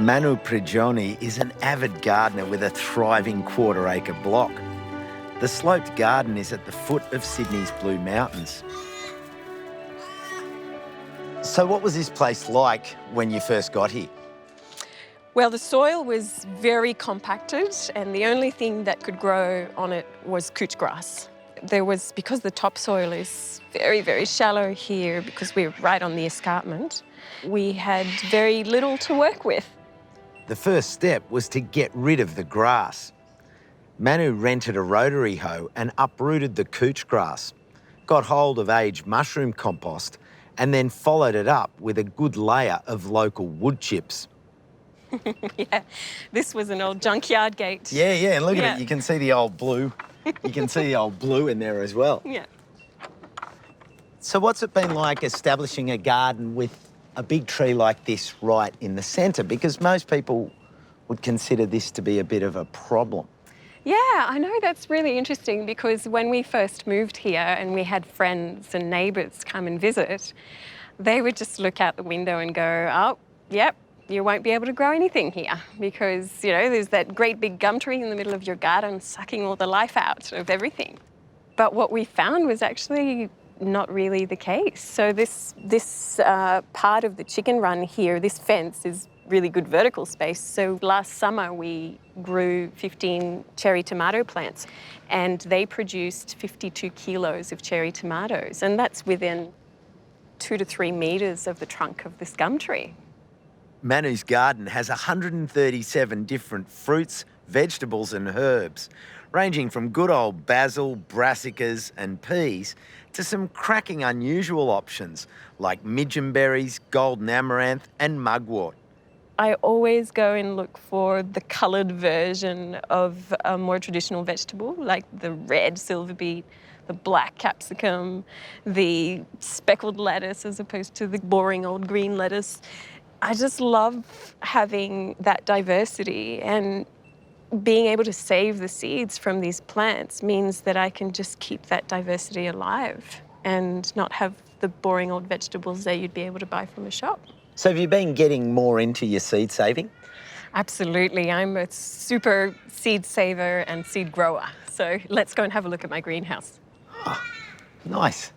Manu is an avid gardener with a thriving quarter-acre block. The sloped garden is at the foot of Sydney's Blue Mountains. So what was this place like when you first got here? Well, the soil was very compacted and the only thing that could grow on it was couch grass. Because the topsoil is very, very shallow here because we're right on the escarpment, we had very little to work with. The first step was to get rid of the grass. Manu rented a rotary hoe and uprooted the couch grass, got hold of aged mushroom compost and then followed it up with a good layer of local wood chips. Yeah, this was an old junkyard gate. Yeah, and look at it, you can see the old blue. You can see the old blue in there as well. Yeah. So what's it been like establishing a garden with a big tree like this right in the centre? Because most people would consider this to be a bit of a problem. Yeah, I know, that's really interesting because when we first moved here and we had friends and neighbours come and visit, they would just look out the window and go, oh, yep, you won't be able to grow anything here because, you know, there's that great big gum tree in the middle of your garden sucking all the life out of everything. But what we found was actually not really the case. So this part of the chicken run here, this fence is really good vertical space. So last summer we grew 15 cherry tomato plants and they produced 52 kilos of cherry tomatoes. And that's within 2 to 3 metres of the trunk of this gum tree. Manu's garden has 137 different fruits, vegetables and herbs, ranging from good old basil, brassicas and peas to some cracking unusual options like midgeonberries, golden amaranth and mugwort. I always go and look for the coloured version of a more traditional vegetable, like the red silver beet, the black capsicum, the speckled lettuce as opposed to the boring old green lettuce. I just love having that diversity, and being able to save the seeds from these plants means that I can just keep that diversity alive and not have the boring old vegetables that you'd be able to buy from a shop. So have you been getting more into your seed saving? Absolutely. I'm a super seed saver and seed grower. So let's go and have a look at my greenhouse. Oh, nice.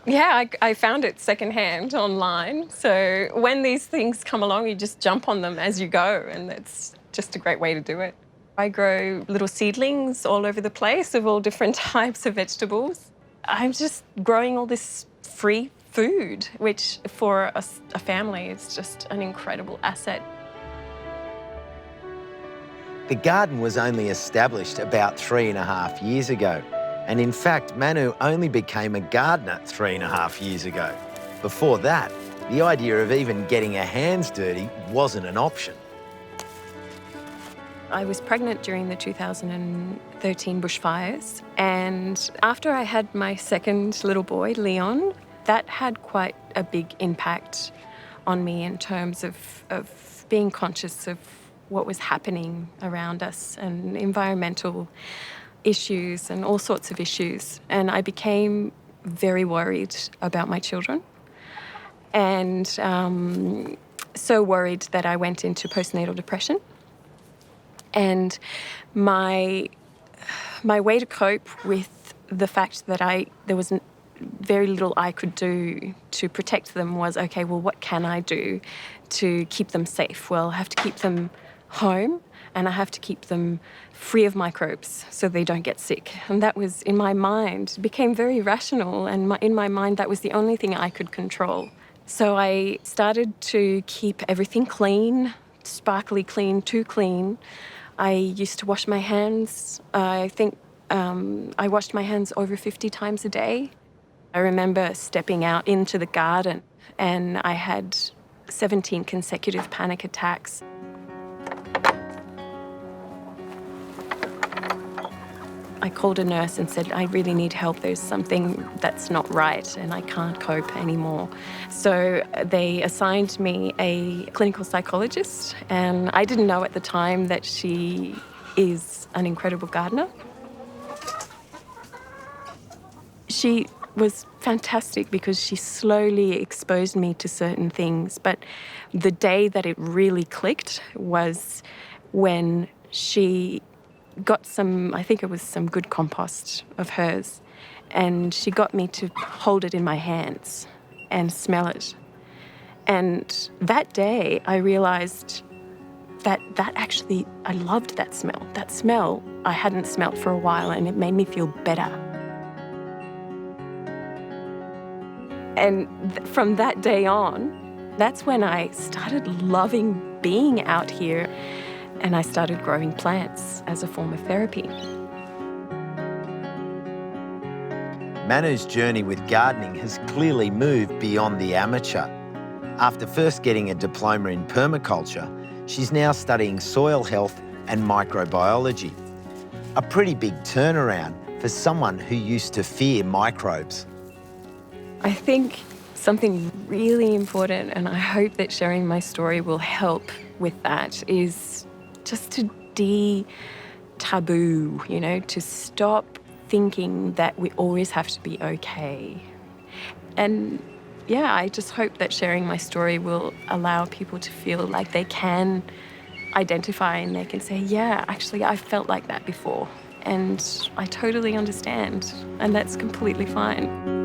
Yeah, I found it secondhand online. So when these things come along, you just jump on them as you go, and it's just a great way to do it. I grow little seedlings all over the place of all different types of vegetables. I'm just growing all this free food, which for a family is just an incredible asset. The garden was only established about 3.5 years ago. And in fact, Manu only became a gardener 3.5 years ago. Before that, the idea of even getting her hands dirty wasn't an option. I was pregnant during the 2013 bushfires, and after I had my second little boy, Leon, that had quite a big impact on me in terms of being conscious of what was happening around us and environmental issues and all sorts of issues. And I became very worried about my children, and so worried that I went into postnatal depression. And my way to cope with the fact that there was very little I could do to protect them was, okay, well, what can I do to keep them safe? Well, I have to keep them home and I have to keep them free of microbes so they don't get sick. And that was, in my mind, became very rational, and in my mind that was the only thing I could control. So I started to keep everything clean, sparkly clean, too clean. I used to wash my hands. I think I washed my hands over 50 times a day. I remember stepping out into the garden and I had 17 consecutive panic attacks. I called a nurse and said, I really need help. There's something that's not right and I can't cope anymore. So they assigned me a clinical psychologist, and I didn't know at the time that she is an incredible gardener. She was fantastic because she slowly exposed me to certain things. But the day that it really clicked was when she got some, I think it was some good compost of hers, and she got me to hold it in my hands and smell it. And that day I realised that actually, I loved that smell. That smell I hadn't smelt for a while, and it made me feel better. And from that day on, that's when I started loving being out here, and I started growing plants as a form of therapy. Manu's journey with gardening has clearly moved beyond the amateur. After first getting a diploma in permaculture, she's now studying soil health and microbiology. A pretty big turnaround for someone who used to fear microbes. I think something really important, and I hope that sharing my story will help with that, is just to de-taboo, to stop thinking that we always have to be okay. And yeah, I just hope that sharing my story will allow people to feel like they can identify and they can say, yeah, actually, I felt like that before, and I totally understand, and that's completely fine.